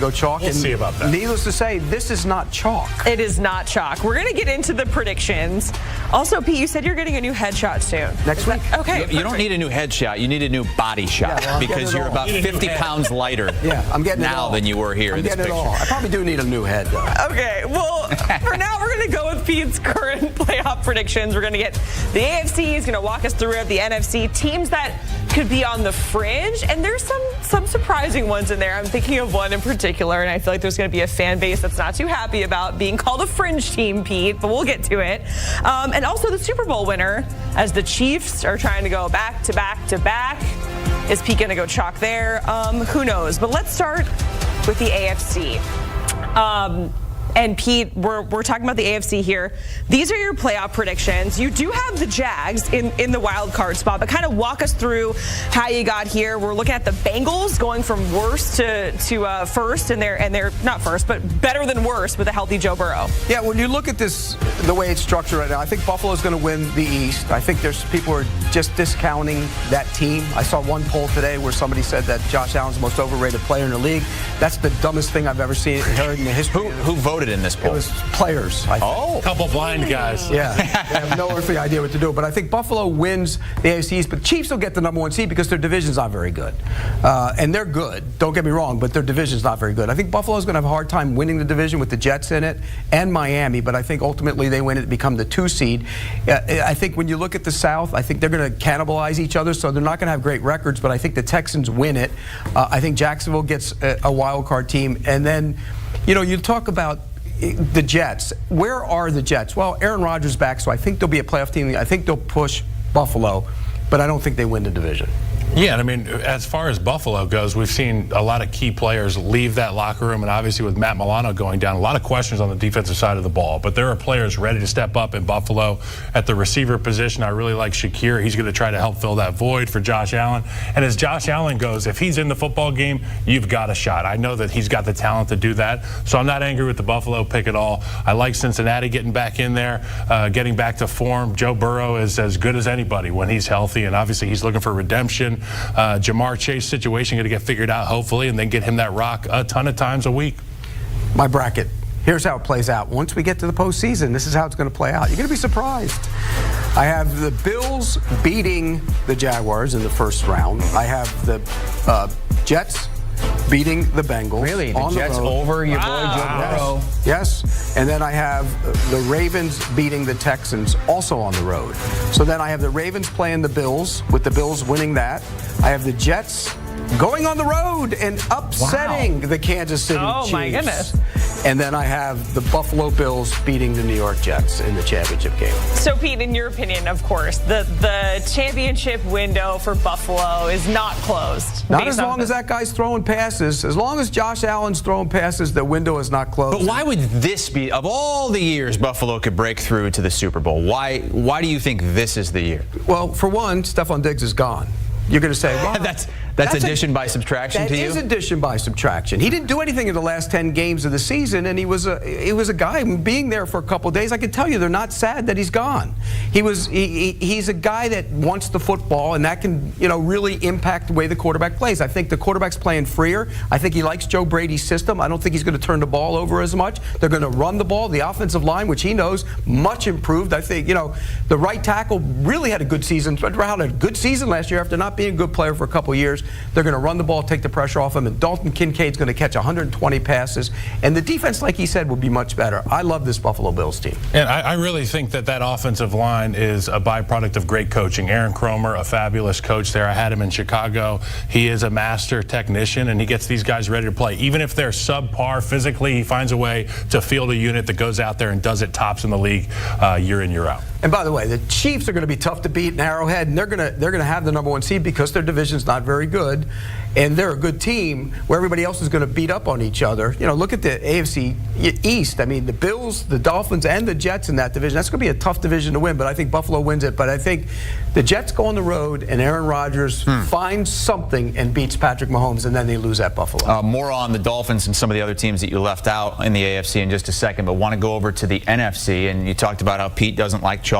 go chalk. We'll see about that. Needless to say, this is not chalk. It is not chalk. We're going to get into the predictions. Also, Pete, you said you're getting a new headshot soon. Next week. Okay. You don't need a new headshot. You need a new body shot because you're about 50 pounds lighter I'm getting now than you were here in this picture. I probably do need a new head, though. Okay, well, for now, we're going to go with Pete's current playoff predictions. We're going to get the AFC. He's going to walk us through it, the NFC, teams that could be on the fringe, and there's some surprising ones in there. I'm thinking of one in particular, and I feel like there's going to be a fan base that's not too happy about being called a fringe team, Pete, but we'll get to it. And also the Super Bowl winner, as the Chiefs are trying to go back to back to back. Is Pete going to go chalk there? Who knows? But let's start with the AFC. And Pete, we're talking about the AFC here. These are your playoff predictions. You do have the Jags in the wild card spot, but kind of walk us through how you got here. We're looking at the Bengals going from worst to first, and they're not first, but better than worst with a healthy Joe Burrow. Yeah, when you look at this, the way it's structured right now, I think Buffalo's going to win the East. I think there's people who are just discounting that team. I saw one poll today where somebody said that Josh Allen's the most overrated player in the league. That's the dumbest thing I've ever seen heard in the history. Who voted in this poll? It was players, I think. Oh. A couple blind guys. Yeah, they have no earthly idea what to do. But I think Buffalo wins the AFC East, but Chiefs will get the #1 seed because their division's not very good. And they're good, don't get me wrong, but their division's not very good. I think Buffalo's going to have a hard time winning the division with the Jets in it and Miami, but I think ultimately they win it to become the 2 seed. I think when you look at the South, I think they're going to cannibalize each other, so they're not going to have great records, but I think the Texans win it. I think Jacksonville gets a wild card team. And then, you talk about the Jets. Where are the Jets? Well, Aaron Rodgers is back, so I think they'll be a playoff team. I think they'll push Buffalo, but I don't think they win the division. Yeah, and I mean, as far as Buffalo goes, we've seen a lot of key players leave that locker room, and obviously with Matt Milano going down, a lot of questions on the defensive side of the ball. But there are players ready to step up in Buffalo at the receiver position. I really like Shakir. He's going to try to help fill that void for Josh Allen. And as Josh Allen goes, if he's in the football game, you've got a shot. I know that he's got the talent to do that, so I'm not angry with the Buffalo pick at all. I like Cincinnati getting back in there, getting back to form. Joe Burrow is as good as anybody when he's healthy, and obviously he's looking for redemption. Jamar Chase situation going to get figured out, hopefully, and then get him that rock a ton of times a week. My bracket. Here's how it plays out. Once we get to the postseason, this is how it's going to play out. You're going to be surprised. I have the Bills beating the Jaguars in the first round. I have the Jets beating the Bengals. Really? The Jets over your boy Joe Burrow? Yes. And then I have the Ravens beating the Texans also on the road. So then I have the Ravens playing the Bills, with the Bills winning that. I have the Jets going on the road and upsetting the Kansas City Chiefs. My goodness. And then I have the Buffalo Bills beating the New York Jets in the championship game. So, Pete, in your opinion, of course, the championship window for Buffalo is not closed. Not as long as that guy's throwing passes. As long as Josh Allen's throwing passes, the window is not closed. But why would this be, of all the years Buffalo could break through to the Super Bowl, why do you think this is the year? Well, for one, Stephon Diggs is gone. You're going to say, well, that's addition by subtraction to you? That is addition by subtraction. He didn't do anything in the last 10 games of the season, and he was a guy being there for a couple of days. I can tell you they're not sad that he's gone. He's a guy that wants the football, and that can really impact the way the quarterback plays. I think the quarterback's playing freer. I think he likes Joe Brady's system. I don't think he's going to turn the ball over as much. They're going to run the ball. The offensive line, which he knows, much improved. I think the right tackle really had a good season. Had a good season last year after not being a good player for a couple of years. They're going to run the ball, take the pressure off him, and Dalton Kincaid's going to catch 120 passes. And the defense, like he said, will be much better. I love this Buffalo Bills team. And I really think that offensive line is a byproduct of great coaching. Aaron Kromer, a fabulous coach there. I had him in Chicago. He is a master technician, and he gets these guys ready to play. Even if they're subpar physically, he finds a way to field a unit that goes out there and does it tops in the league year in, year out. And by the way, the Chiefs are going to be tough to beat in Arrowhead, and they're going to have the #1 seed because their division's not very good, and they're a good team where everybody else is going to beat up on each other. Look at the AFC East. I mean, the Bills, the Dolphins, and the Jets in that division. That's going to be a tough division to win, but I think Buffalo wins it. But I think the Jets go on the road, and Aaron Rodgers finds something and beats Patrick Mahomes, and then they lose at Buffalo. More on the Dolphins and some of the other teams that you left out in the AFC in just a second, but want to go over to the NFC, and you talked about how Pete doesn't like chalk.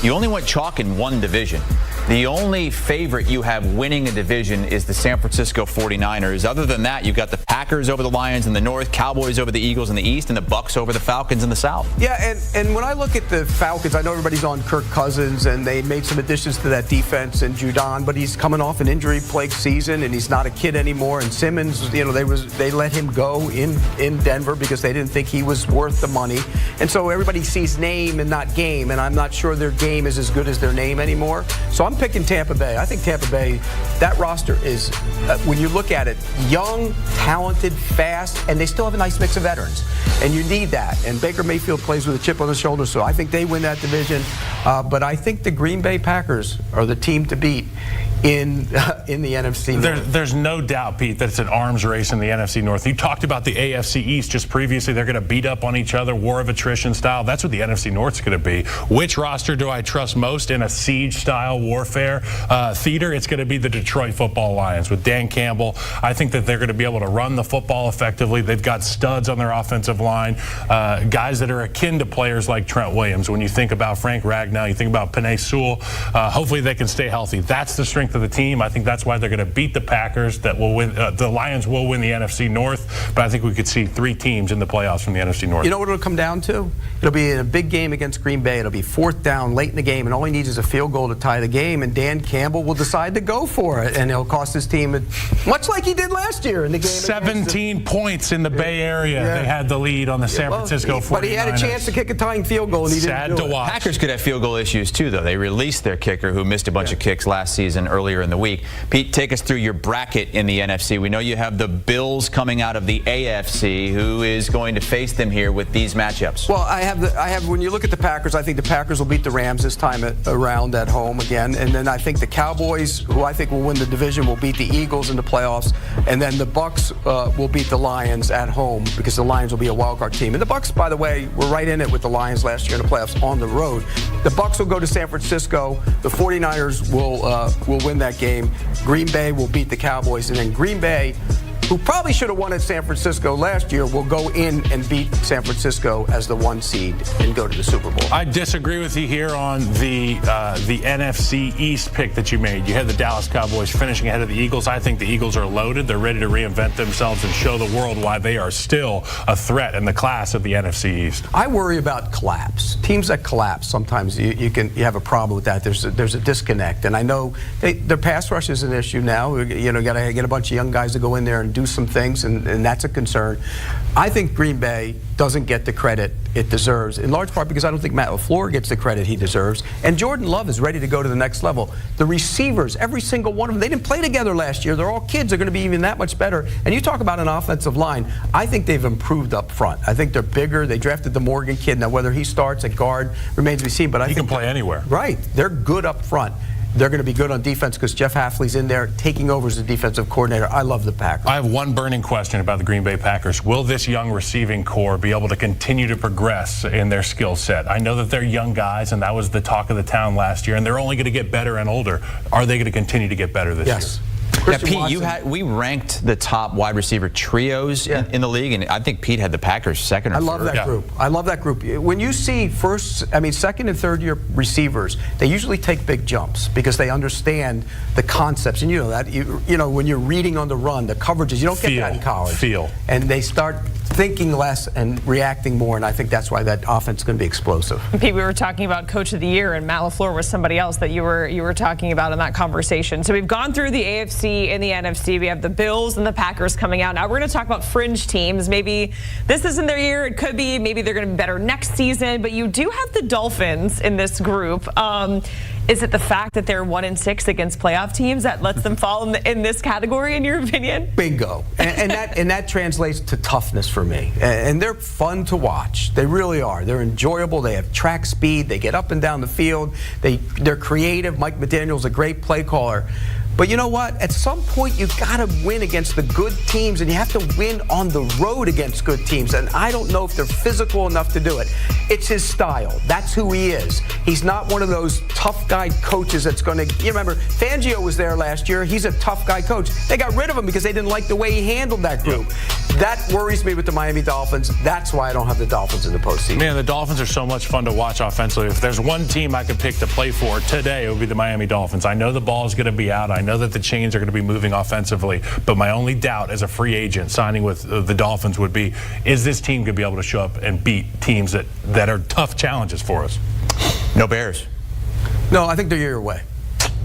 You only went chalk in one division. The only favorite you have winning a division is the San Francisco 49ers. Other than that, you've got the Packers Packers over the Lions in the North, Cowboys over the Eagles in the East, and the Bucs over the Falcons in the South. Yeah, and when I look at the Falcons, I know everybody's on Kirk Cousins, and they made some additions to that defense and Judon, but he's coming off an injury-plagued season, and he's not a kid anymore. And Simmons, they let him go in Denver because they didn't think he was worth the money. And so everybody sees name and not game, and I'm not sure their game is as good as their name anymore. So I'm picking Tampa Bay. I think Tampa Bay, that roster is, when you look at it, young, talented, fast, and they still have a nice mix of veterans. And you need that. And Baker Mayfield plays with a chip on his shoulder, so I think they win that division. But I think the Green Bay Packers are the team to beat in the NFC North. There's no doubt, Pete, that it's an arms race in the NFC North. You talked about the AFC East just previously. They're going to beat up on each other, war of attrition style. That's what the NFC North's going to be. Which roster do I trust most in a siege-style warfare theater? It's going to be the Detroit Football Lions with Dan Campbell. I think that they're going to be able to run the football effectively. They've got studs on their offensive line, guys that are akin to players like Trent Williams. When you think about Frank Ragnow, you think about Penei Sewell, hopefully they can stay healthy. That's the strength of the team. I think that's why they're going to beat the Packers. That will win. The Lions will win the NFC North, but I think we could see 3 teams in the playoffs from the NFC North. You know what it'll come down to? It'll be in a big game against Green Bay. It'll be 4th down late in the game, and all he needs is a field goal to tie the game, and Dan Campbell will decide to go for it, and it'll cost his team, much like he did last year in the game. 17 points in the Bay Area. Yeah. They had the lead on the San Francisco 49ers. But he had a chance to kick a tying field goal, and he Sad didn't do to it. watch. Packers could have field goal issues too, though. They released their kicker who missed a bunch of kicks last season earlier in the week. Pete, take us through your bracket in the NFC. We know you have the Bills coming out of the AFC. Who is going to face them here with these matchups? Well, I have. When you look at the Packers, I think the Packers will beat the Rams this time around at home again, and then I think the Cowboys, who I think will win the division, will beat the Eagles in the playoffs, and then the Bucs will beat the Lions at home because the Lions will be a wild card team. And the Bucs, by the way, were right in it with the Lions last year in the playoffs on the road. The Bucs will go to San Francisco. The 49ers will win that game. Green Bay will beat the Cowboys, and then Green Bay, who probably should have won at San Francisco last year, will go in and beat San Francisco as the 1 seed and go to the Super Bowl. I disagree with you here on the NFC East pick that you made. You had the Dallas Cowboys finishing ahead of the Eagles. I think the Eagles are loaded. They're ready to reinvent themselves and show the world why they are still a threat in the class of the NFC East. I worry about collapse. Teams that collapse, sometimes you have a problem with that. There's a disconnect, and I know their pass rush is an issue now. You know, got to get a bunch of young guys to go in there and do some things, and that's a concern. I think Green Bay doesn't get the credit it deserves, in large part because I don't think Matt LaFleur gets the credit he deserves, and Jordan Love is ready to go to the next level. The receivers, every single one of them, they didn't play together last year. They're all kids. They're going to be even that much better. And you talk about an offensive line, I think they've improved up front. I think they're bigger. They drafted the Morgan kid. Now, whether he starts at guard remains to be seen, but I think he can play anywhere. Right. They're good up front. They're going to be good on defense because Jeff Hafley's in there taking over as the defensive coordinator. I love the Packers. I have one burning question about the Green Bay Packers. Will this young receiving core be able to continue to progress in their skill set? I know that they're young guys, and that was the talk of the town last year, and they're only going to get better and older. Are they going to continue to get better this year? Yes. Yeah, Pete, we ranked the top wide receiver trios in the league, and I think Pete had the Packers second or third. I love that group. I love that group. When you see second and third year receivers, they usually take big jumps because they understand the concepts. And you know that. You know, when you're reading on the run, the coverages, you don't get that in college. And they start thinking less and reacting more, and I think that's why that offense is going to be explosive. Pete, we were talking about Coach of the Year, and Matt LaFleur was somebody else that you were talking about in that conversation. So we've gone through the AFC and the NFC. We have the Bills and the Packers coming out. Now we're going to talk about fringe teams. Maybe this isn't their year. It could be. Maybe they're going to be better next season. But you do have the Dolphins in this group. Is it the fact that they're 1-6 against playoff teams that lets them fall in this category, in your opinion? Bingo. And that translates to toughness for me. And they're fun to watch. They really are. They're enjoyable. They have track speed. They get up and down the field. They're creative. Mike McDaniel's a great play caller. But you know what? At some point, you've got to win against the good teams, and you have to win on the road against good teams. And I don't know if they're physical enough to do it. It's his style. That's who he is. He's not one of those tough guy coaches that's going to, you remember, Fangio was there last year. He's a tough guy coach. They got rid of him because they didn't like the way he handled that group. That worries me with the Miami Dolphins. That's why I don't have the Dolphins in the postseason. Man, the Dolphins are so much fun to watch offensively. If there's one team I could pick to play for today, it would be the Miami Dolphins. I know the ball is going to be out. I I know that the chains are going to be moving offensively, but my only doubt as a free agent signing with the Dolphins would be, is this team going to be able to show up and beat teams that are tough challenges for us? No Bears. No, I think they're a year away.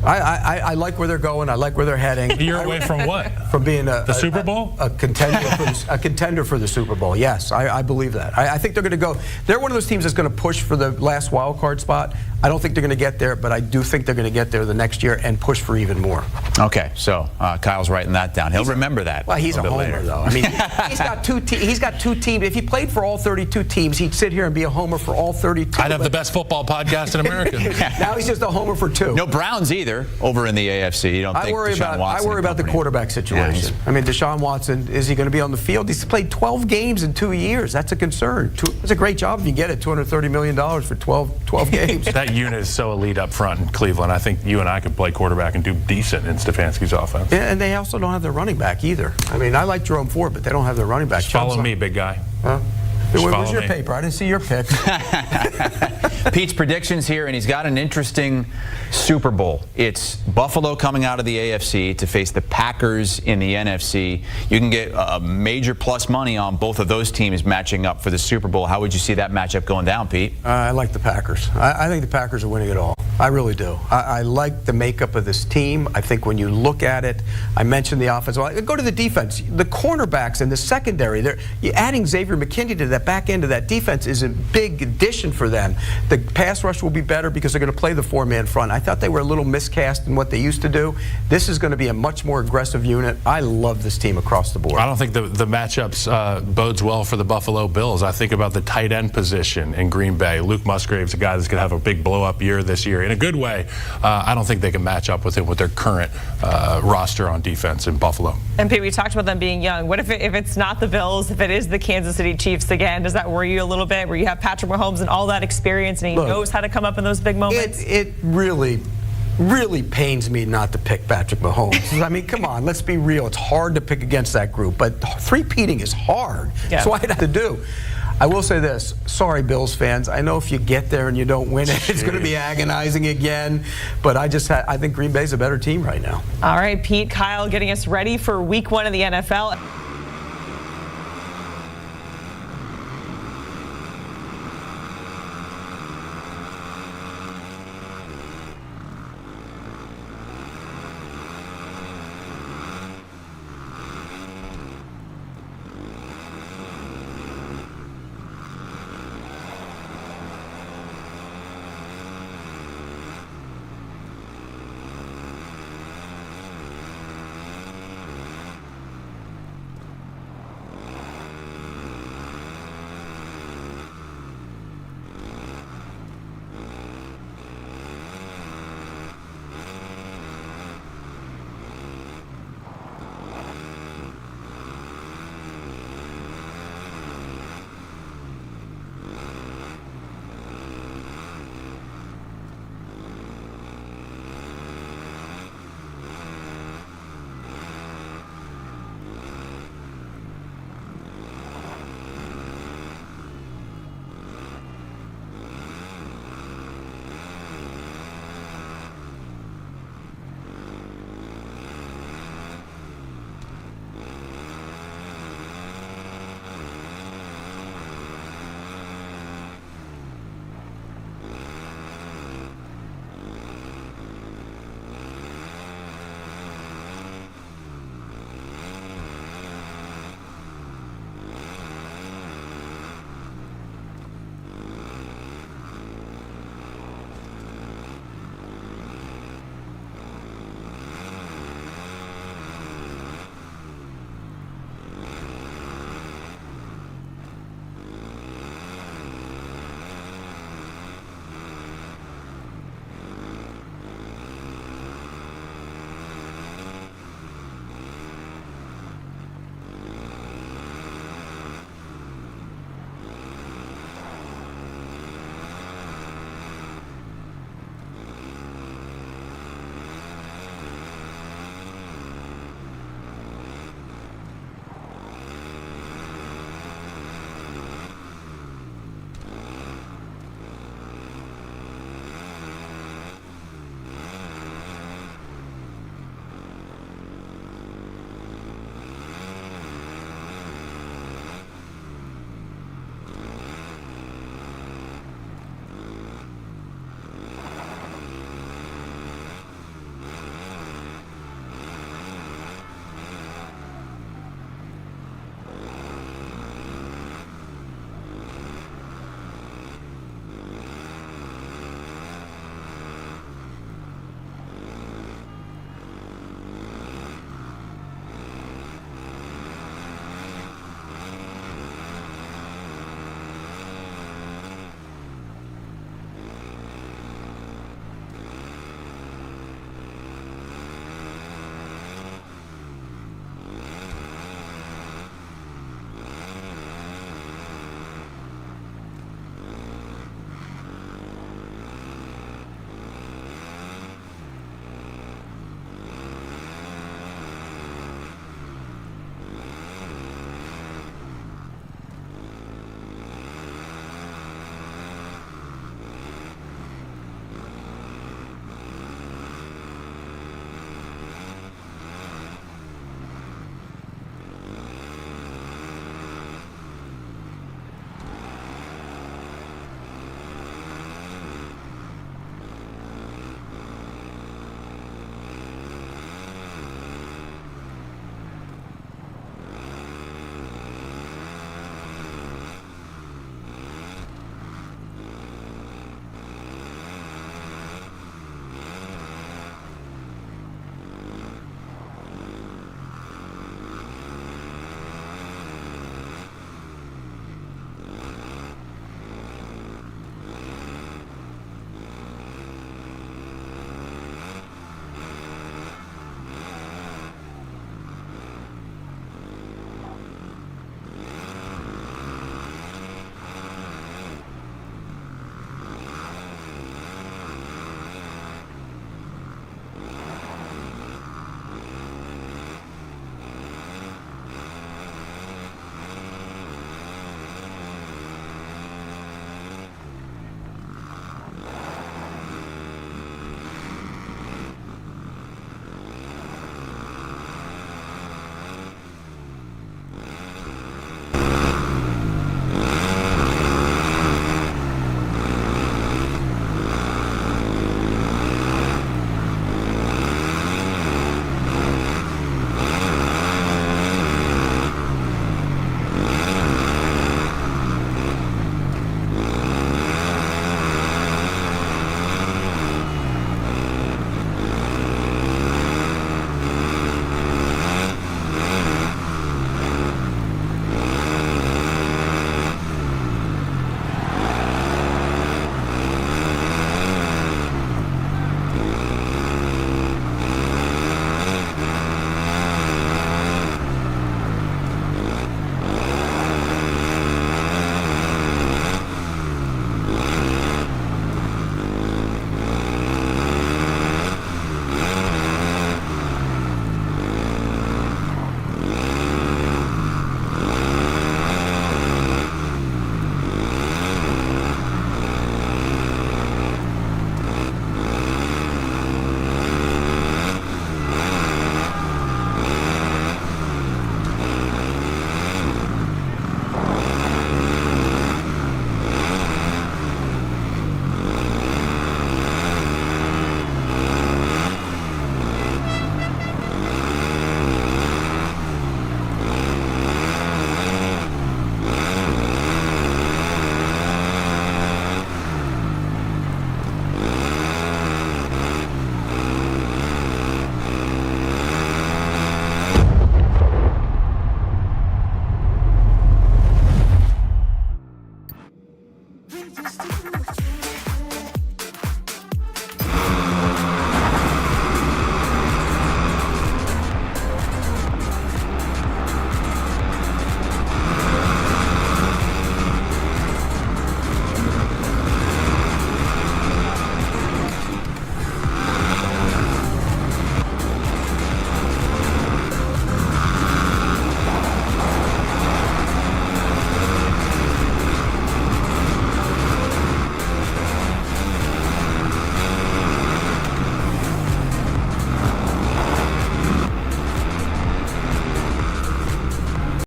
I like where they're going. I like where they're heading. A year away from what? From being the Super Bowl? A contender for the Super Bowl. Yes, I believe that. I think they're going to go. They're one of those teams that's going to push for the last wild card spot. I don't think they're going to get there, but I do think they're going to get there the next year and push for even more. Okay, so Kyle's writing that down. He'll remember that. Well, he's a homer, later. though. I mean, he's got two teams. If he played for all 32 teams, he'd sit here and be a homer for all 32. I'd have the best football podcast in America. Now he's just a homer for 2. No Browns either over in the AFC. You don't think Deshaun Watson? I worry about the quarterback situation. Yeah, I mean, Deshaun Watson, is he going to be on the field? He's played 12 games in 2 years. That's a concern. It's a great job if you get it, $230 million for 12 games. That unit is so elite up front in Cleveland. I think you and I could play quarterback and do decent in Stefanski's offense. Yeah, and they also don't have their running back either. I mean, I like Jerome Ford, but they don't have their running back. Just follow me, big guy. Huh? Just Where's your me. paper? I didn't see your pick. Pete's predictions here, and he's got an interesting Super Bowl. It's Buffalo coming out of the AFC to face the Packers in the NFC. You can get a major plus money on both of those teams matching up for the Super Bowl. How would you see that matchup going down, Pete? I like the Packers. I think the Packers are winning it all. I really do. I like the makeup of this team. I think when you look at it, I mentioned the offense. Well, go to the defense. The cornerbacks and the secondary, you're adding Xavier McKinney to that back end of that defense is a big addition for them. The pass rush will be better because they're going to play the 4-man front. I thought they were a little miscast in what they used to do. This is going to be a much more aggressive unit. I love this team across the board. I don't think the matchups bodes well for the Buffalo Bills. I think about the tight end position in Green Bay. Luke Musgrave's a guy that's going to have a big blow-up year this year in a good way. I don't think they can match up with him with their current roster on defense in Buffalo. And Pete, we talked about them being young. What if it's not the Bills, if it is the Kansas City Chiefs again? Does that worry you a little bit, where you have Patrick Mahomes and all that experience and he knows how to come up in those big moments? It really pains me not to pick Patrick Mahomes. I mean, come on, let's be real. It's hard to pick against that group, but three-peating is hard. Yeah. That's what I have to do. I will say this. Sorry, Bills fans. I know if you get there and you don't win it, it's going to be agonizing again. But I think Green Bay's a better team right now. All right, Pete, Kyle getting us ready for week 1 of the NFL.